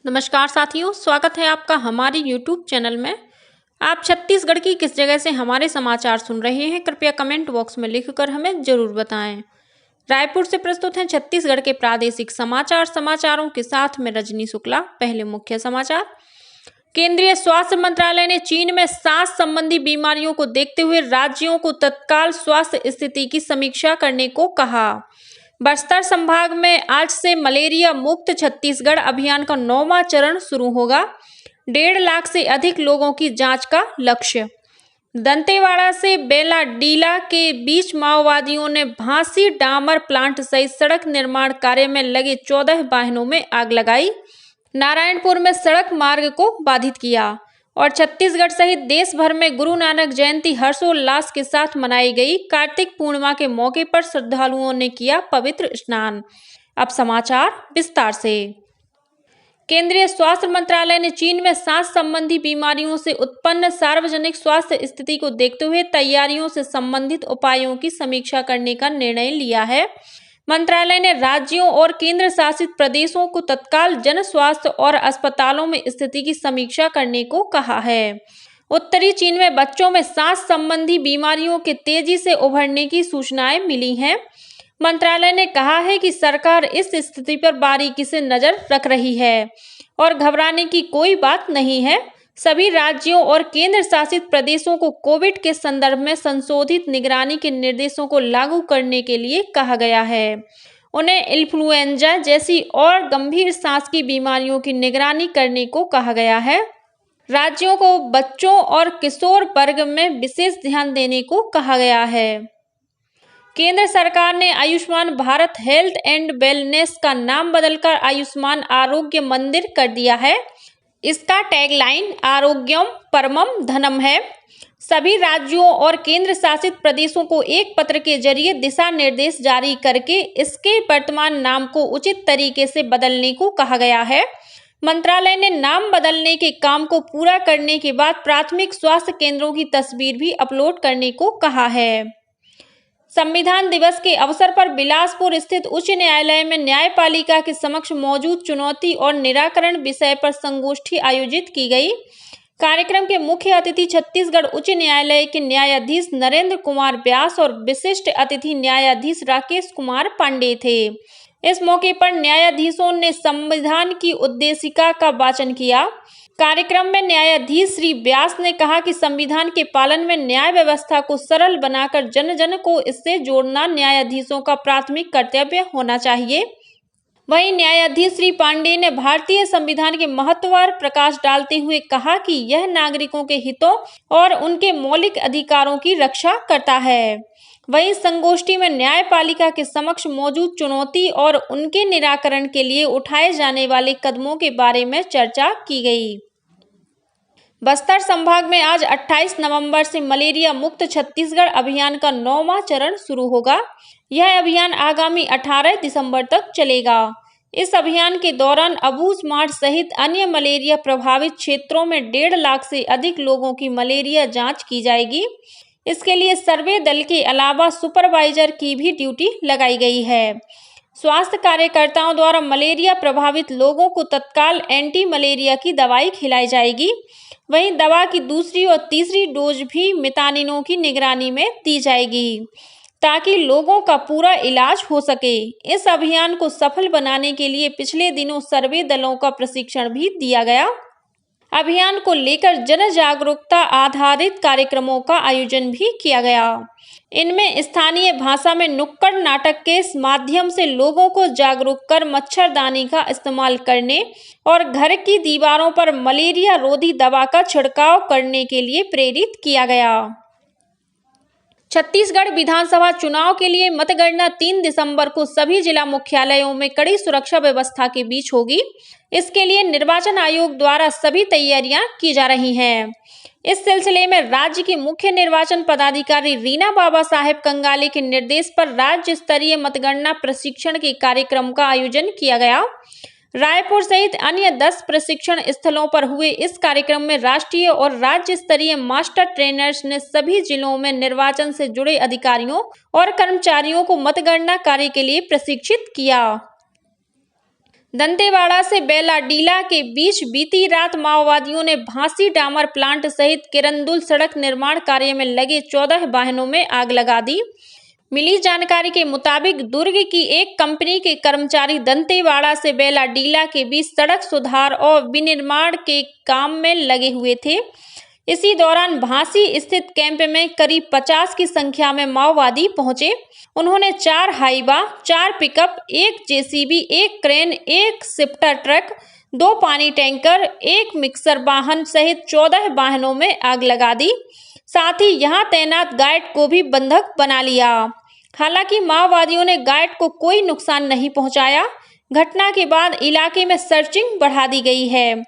नमस्कार साथियों, स्वागत है आपका हमारे YouTube चैनल में। आप छत्तीसगढ़ की किस जगह से हमारे समाचार सुन रहे हैं, कृपया कमेंट बॉक्स में लिखकर हमें जरूर बताएं। रायपुर से प्रस्तुत हैं छत्तीसगढ़ के प्रादेशिक समाचार। समाचारों के साथ में रजनी शुक्ला। पहले मुख्य समाचार। केंद्रीय स्वास्थ्य मंत्रालय ने चीन में सांस संबंधी बीमारियों को देखते हुए राज्यों को तत्काल स्वास्थ्य स्थिति की समीक्षा करने को कहा। बस्तर संभाग में आज से मलेरिया मुक्त छत्तीसगढ़ अभियान का 9वां चरण शुरू होगा। 1.5 लाख से अधिक लोगों की जांच का लक्ष्य। दंतेवाड़ा से बेलाडीला के बीच माओवादियों ने भांसी डामर प्लांट सहित सड़क निर्माण कार्य में लगे 14 वाहनों में आग लगाई। नारायणपुर में सड़क मार्ग को बाधित किया। और छत्तीसगढ़ सहित देश भर में गुरु नानक जयंती हर्षोल्लास के साथ मनाई गई। कार्तिक पूर्णिमा के मौके पर श्रद्धालुओं ने किया पवित्र स्नान। अब समाचार विस्तार से। केंद्रीय स्वास्थ्य मंत्रालय ने चीन में सांस संबंधी बीमारियों से उत्पन्न सार्वजनिक स्वास्थ्य स्थिति को देखते हुए तैयारियों से संबंधित उपायों की समीक्षा करने का निर्णय लिया है। मंत्रालय ने राज्यों और केंद्र शासित प्रदेशों को तत्काल जन स्वास्थ्य और अस्पतालों में स्थिति की समीक्षा करने को कहा है। उत्तरी चीन में बच्चों में सांस संबंधी बीमारियों के तेजी से उभरने की सूचनाएं मिली हैं। मंत्रालय ने कहा है कि सरकार इस स्थिति पर बारीकी से नजर रख रही है और घबराने की कोई बात नहीं है। सभी राज्यों और केंद्र शासित प्रदेशों को कोविड के संदर्भ में संशोधित निगरानी के निर्देशों को लागू करने के लिए कहा गया है। उन्हें इन्फ्लुएंजा जैसी और गंभीर सांस की बीमारियों की निगरानी करने को कहा गया है। राज्यों को बच्चों और किशोर वर्ग में विशेष ध्यान देने को कहा गया है। केंद्र सरकार ने Ayushman Bharat health and wellness का नाम बदलकर आयुष्मान आरोग्य मंदिर कर दिया है। इसका टैगलाइन आरोग्यम परमम धनम है। सभी राज्यों और केंद्र शासित प्रदेशों को एक पत्र के जरिए दिशा निर्देश जारी करके इसके वर्तमान नाम को उचित तरीके से बदलने को कहा गया है। मंत्रालय ने नाम बदलने के काम को पूरा करने के बाद प्राथमिक स्वास्थ्य केंद्रों की तस्वीर भी अपलोड करने को कहा है। संविधान दिवस के अवसर पर बिलासपुर स्थित उच्च न्यायालय में न्यायपालिका के समक्ष मौजूद चुनौती और निराकरण विषय पर संगोष्ठी आयोजित की गई। कार्यक्रम के मुख्य अतिथि छत्तीसगढ़ उच्च न्यायालय के न्यायाधीश नरेंद्र कुमार व्यास और विशिष्ट अतिथि न्यायाधीश राकेश कुमार पांडे थे। इस मौके पर न्यायाधीशों ने संविधान की उद्देशिका का वाचन किया। कार्यक्रम में न्यायाधीश श्री व्यास ने कहा कि संविधान के पालन में न्याय व्यवस्था को सरल बनाकर जन जन को इससे जोड़ना न्यायाधीशों का प्राथमिक कर्तव्य होना चाहिए। वहीं न्यायाधीश श्री पांडे ने भारतीय संविधान के महत्व पर प्रकाश डालते हुए कहा कि यह नागरिकों के हितों और उनके मौलिक अधिकारों की रक्षा करता है। वहीं संगोष्ठी में न्यायपालिका के समक्ष मौजूद चुनौती और उनके निराकरण के लिए उठाए जाने वाले कदमों के बारे में चर्चा की गई। बस्तर संभाग में आज 28 नवंबर से मलेरिया मुक्त छत्तीसगढ़ अभियान का 9वां चरण शुरू होगा। यह अभियान आगामी 18 दिसंबर तक चलेगा। इस अभियान के दौरान अबूझमाड़ सहित अन्य मलेरिया प्रभावित क्षेत्रों में 1.5 लाख से अधिक लोगों की मलेरिया जांच की जाएगी। इसके लिए सर्वे दल के अलावा सुपरवाइजर की भी ड्यूटी लगाई गई है। स्वास्थ्य कार्यकर्ताओं द्वारा मलेरिया प्रभावित लोगों को तत्काल एंटी मलेरिया की दवाई खिलाई जाएगी। वहीं दवा की दूसरी और तीसरी डोज भी मितानिनों की निगरानी में दी जाएगी ताकि लोगों का पूरा इलाज हो सके। इस अभियान को सफल बनाने के लिए पिछले दिनों सर्वे दलों का प्रशिक्षण भी दिया गया। अभियान को लेकर जन जागरूकता आधारित कार्यक्रमों का आयोजन भी किया गया। इनमें स्थानीय भाषा में नुक्कड़ नाटक के माध्यम से लोगों को जागरूक कर मच्छरदानी का इस्तेमाल करने और घर की दीवारों पर मलेरिया रोधी दवा का छिड़काव करने के लिए प्रेरित किया गया। छत्तीसगढ़ विधानसभा चुनाव के लिए मतगणना 3 दिसंबर को सभी जिला मुख्यालयों में कड़ी सुरक्षा व्यवस्था के बीच होगी। इसके लिए निर्वाचन आयोग द्वारा सभी तैयारियां की जा रही हैं। इस सिलसिले में राज्य की मुख्य निर्वाचन पदाधिकारी रीना बाबा साहेब कंगाले के निर्देश पर राज्य स्तरीय मतगणना प्रशिक्षण के कार्यक्रम का आयोजन किया गया। रायपुर सहित अन्य 10 प्रशिक्षण स्थलों पर हुए इस कार्यक्रम में राष्ट्रीय और राज्य स्तरीय मास्टर ट्रेनर्स ने सभी जिलों में निर्वाचन से जुड़े अधिकारियों और कर्मचारियों को मतगणना कार्य के लिए प्रशिक्षित किया। दंतेवाड़ा से बेलाडीला के बीच बीती रात माओवादियों ने भांसी डामर प्लांट सहित किरंदुल सड़क निर्माण कार्य में लगे 14 वाहनों में आग लगा दी। मिली जानकारी के मुताबिक दुर्ग की एक कंपनी के कर्मचारी दंतेवाड़ा से बेलाडीला के बीच सड़क सुधार और विनिर्माण के काम में लगे हुए थे। इसी दौरान भांसी स्थित कैंप में करीब 50 की संख्या में माओवादी पहुंचे। उन्होंने 4 Hyva, 4 pickup, 1 JCB, 1 crane, 1 shifter truck, 2 पानी टैंकर, 1 मिक्सर वाहन सहित 14 वाहनों में आग लगा दी। साथ ही यहां तैनात गार्ड को भी बंधक बना लिया। हालांकि माओवादियों ने गार्ड को कोई नुकसान नहीं पहुंचाया। घटना के बाद इलाके में सर्चिंग बढ़ा दी गई है।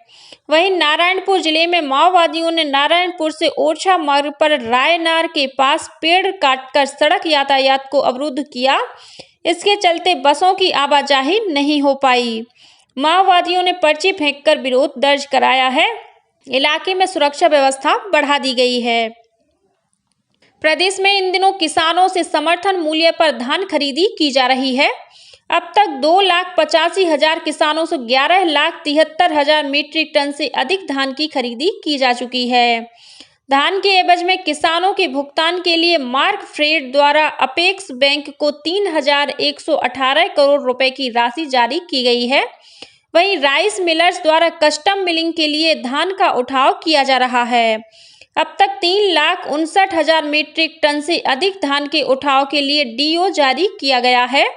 वहीं नारायणपुर जिले में माओवादियों ने नारायणपुर से ओरछा मार्ग पर रायनार के पास पेड़ काटकर सड़क यातायात को अवरुद्ध किया। इसके चलते बसों की आवाजाही नहीं हो पाई। माओवादियों ने पर्ची फेंककर विरोध दर्ज कराया है। इलाके में सुरक्षा व्यवस्था बढ़ा दी गई है। प्रदेश में इन दिनों किसानों से समर्थन मूल्य पर धान खरीदी की जा रही है। अब तक 2,85,000 किसानों से 11,73,000 मीट्रिक टन से अधिक धान की खरीदी की जा चुकी है। धान के एवज में किसानों के भुगतान के लिए मार्क फेड द्वारा अपेक्स बैंक को 3,118 करोड़ रुपए की राशि जारी की गई है। वहीं राइस मिलर्स द्वारा कस्टम मिलिंग के लिए धान का उठाव किया जा रहा है। अब तक 3,59,000 मीट्रिक टन से अधिक धान के उठाव के लिए डीओ जारी किया गया है,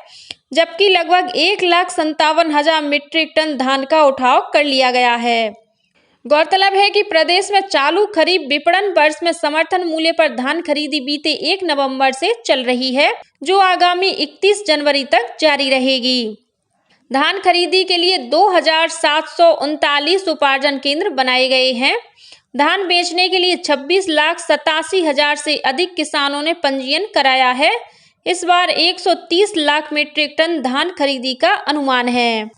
जबकि लगभग 1,57,000 मीट्रिक टन धान का उठाव कर लिया गया है। गौरतलब है कि प्रदेश में चालू खरीफ विपणन वर्ष में समर्थन मूल्य पर धान खरीदी बीते 1 नवंबर से चल रही है, जो आगामी 31 जनवरी तक जारी रहेगी। धान खरीदी के लिए 2,739 उपार्जन केंद्र बनाए गए हैं। धान बेचने के लिए 26,87,000 से अधिक किसानों ने पंजीयन कराया है। इस बार 130 लाख मीट्रिक टन धान खरीदी का अनुमान है।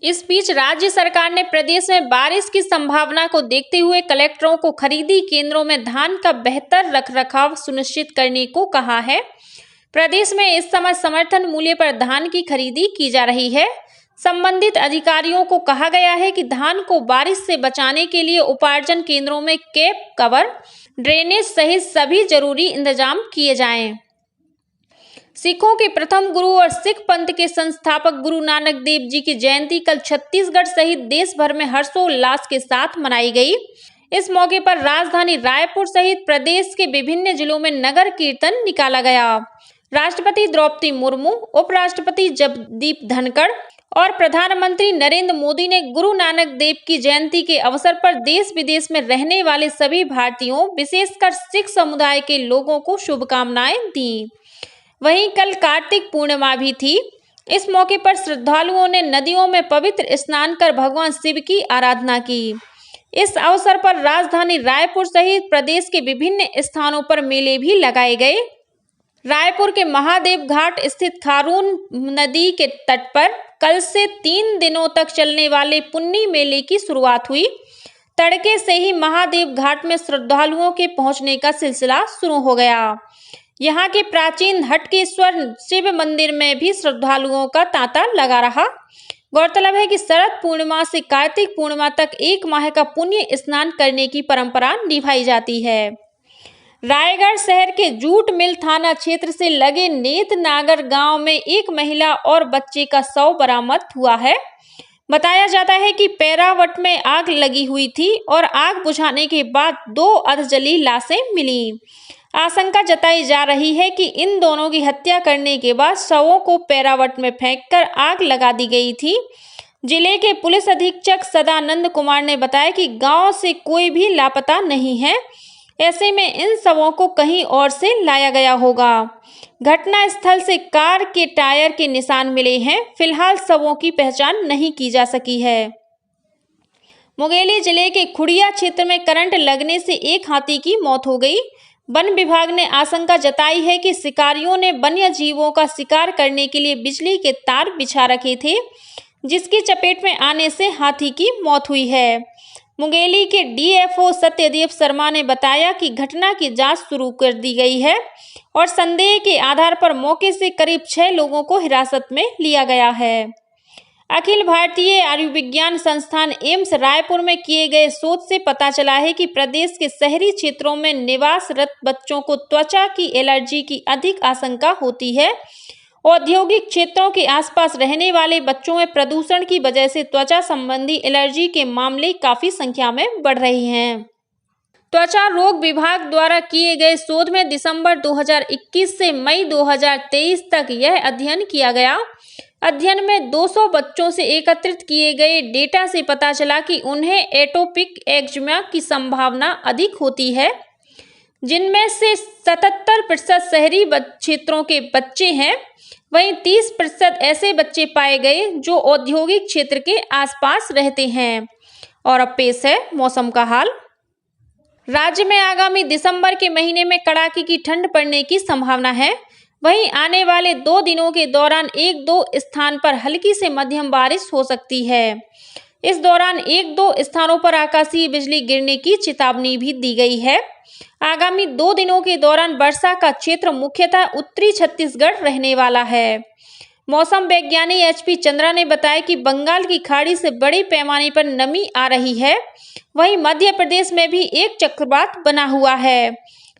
इस बीच राज्य सरकार ने प्रदेश में बारिश की संभावना को देखते हुए कलेक्टरों को खरीदी केंद्रों में धान का बेहतर रखरखाव सुनिश्चित करने को कहा है। प्रदेश में इस समय समर्थन मूल्य पर धान की खरीदी की जा रही है। संबंधित अधिकारियों को कहा गया है कि धान को बारिश से बचाने के लिए उपार्जन केंद्रों में कैप कवर, ड्रेनेज सहित सभी जरूरी इंतजाम किए जाएं। सिखों के प्रथम गुरु और सिख पंथ के संस्थापक गुरु नानक देव जी की जयंती कल छत्तीसगढ़ सहित देश भर में हर्षोल्लास के साथ मनाई गई। इस मौके पर राजधानी रायपुर सहित प्रदेश के विभिन्न जिलों में नगर कीर्तन निकाला गया। राष्ट्रपति द्रौपदी मुर्मू, उपराष्ट्रपति जगदीप धनखड़ और प्रधानमंत्री नरेंद्र मोदी ने गुरु नानक देव की जयंती के अवसर पर देश विदेश में रहने वाले सभी भारतीयों, विशेषकर सिख समुदाय के लोगों को शुभकामनाएं दी। वहीं कल कार्तिक पूर्णिमा भी थी। इस मौके पर श्रद्धालुओं ने नदियों में पवित्र स्नान कर भगवान शिव की आराधना की। इस अवसर पर राजधानी रायपुर सहित प्रदेश के विभिन्न स्थानों पर मेले भी लगाए गए। रायपुर के महादेव घाट स्थित खारून नदी के तट पर कल से 3 दिनों तक चलने वाले पुन्नी मेले की शुरुआत हुई। तड़के से ही महादेव घाट में श्रद्धालुओं के पहुंचने का सिलसिला शुरू हो गया। यहाँ के प्राचीन हटकेश्वर शिव मंदिर में भी श्रद्धालुओं का तांता लगा रहा। गौरतलब है कि शरद पूर्णिमा से कार्तिक पूर्णिमा तक 1 माह का पुण्य स्नान करने की परंपरा निभाई जाती है। रायगढ़ शहर के जूट मिल थाना क्षेत्र से लगे नेतनागर गांव में एक महिला और बच्चे का शव बरामद हुआ है। बताया जाता है कि पैरावट में आग लगी हुई थी और आग बुझाने के बाद 2 अधजली लाशें मिली। आशंका जताई जा रही है कि इन दोनों की हत्या करने के बाद शवों को पैरावट में फेंककर आग लगा दी गई थी। जिले के पुलिस अधीक्षक सदानंद कुमार ने बताया कि गांव से कोई भी लापता नहीं है। ऐसे में इन शवों को कहीं और से लाया गया होगा। घटना स्थल से कार के टायर के निशान मिले हैं। फिलहाल शवों की पहचान नहीं की जा सकी है। मुंगेली जिले के खुड़िया क्षेत्र में करंट लगने से एक हाथी की मौत हो गई। वन विभाग ने आशंका जताई है कि शिकारियों ने वन्य जीवों का शिकार करने के लिए बिजली के तार बिछा रखे थे, जिसकी चपेट में आने से हाथी की मौत हुई है। मुंगेली के डीएफओ सत्यदेव शर्मा ने बताया कि घटना की जांच शुरू कर दी गई है और संदेह के आधार पर मौके से करीब 6 लोगों को हिरासत में लिया गया है। अखिल भारतीय आयुर्विज्ञान संस्थान एम्स रायपुर में किए गए शोध से पता चला है कि प्रदेश के शहरी क्षेत्रों में निवासरत बच्चों को त्वचा की एलर्जी की अधिक आशंका होती है। औद्योगिक क्षेत्रों के आसपास रहने वाले बच्चों में प्रदूषण की वजह से त्वचा संबंधी एलर्जी के मामले काफी संख्या में बढ़ रहे हैं। त्वचा रोग विभाग द्वारा किए गए शोध में दिसंबर 2021 से मई 2023 तक यह अध्ययन किया गया। अध्ययन में 200 बच्चों से एकत्रित किए गए डेटा से पता चला कि उन्हें एटोपिक एक्जिमा की संभावना अधिक होती है, जिनमें से 77% शहरी क्षेत्रों के बच्चे हैं। वहीं 30% ऐसे बच्चे पाए गए जो औद्योगिक क्षेत्र के आसपास रहते हैं। और अब पेश है मौसम का हाल। राज्य में आगामी दिसंबर के महीने में कड़ाके की ठंड पड़ने की संभावना है। वहीं आने वाले 2 दिनों के दौरान 1-2 स्थान पर हल्की से मध्यम बारिश हो सकती है। इस दौरान 1-2 स्थानों पर आकाशीय बिजली गिरने की चेतावनी भी दी गई है। आगामी 2 दिनों के दौरान वर्षा का क्षेत्र मुख्यतः उत्तरी छत्तीसगढ़ रहने वाला है। मौसम वैज्ञानिक HP चंद्रा ने बताया कि बंगाल की खाड़ी से बड़े पैमाने पर नमी आ रही है। वहीं मध्य प्रदेश में भी एक चक्रवात बना हुआ है।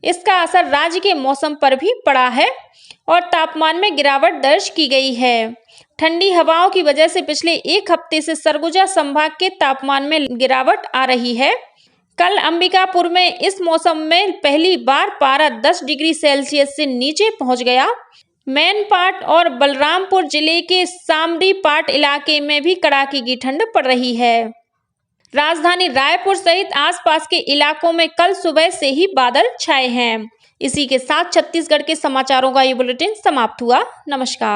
इसका असर राज्य के मौसम पर भी पड़ा है और तापमान में गिरावट दर्ज की गई है। ठंडी हवाओं की वजह से पिछले 1 हफ्ते से सरगुजा संभाग के तापमान में गिरावट आ रही है। कल अंबिकापुर में इस मौसम में पहली बार पारा 10 डिग्री सेल्सियस से नीचे पहुंच गया। मैनपाट और बलरामपुर जिले के सामरीपाट इलाके में भी कड़ाके की ठंड पड़ रही है। राजधानी रायपुर सहित आसपास के इलाकों में कल सुबह से ही बादल छाए हैं। इसी के साथ छत्तीसगढ़ के समाचारों का ये बुलेटिन समाप्त हुआ। नमस्कार।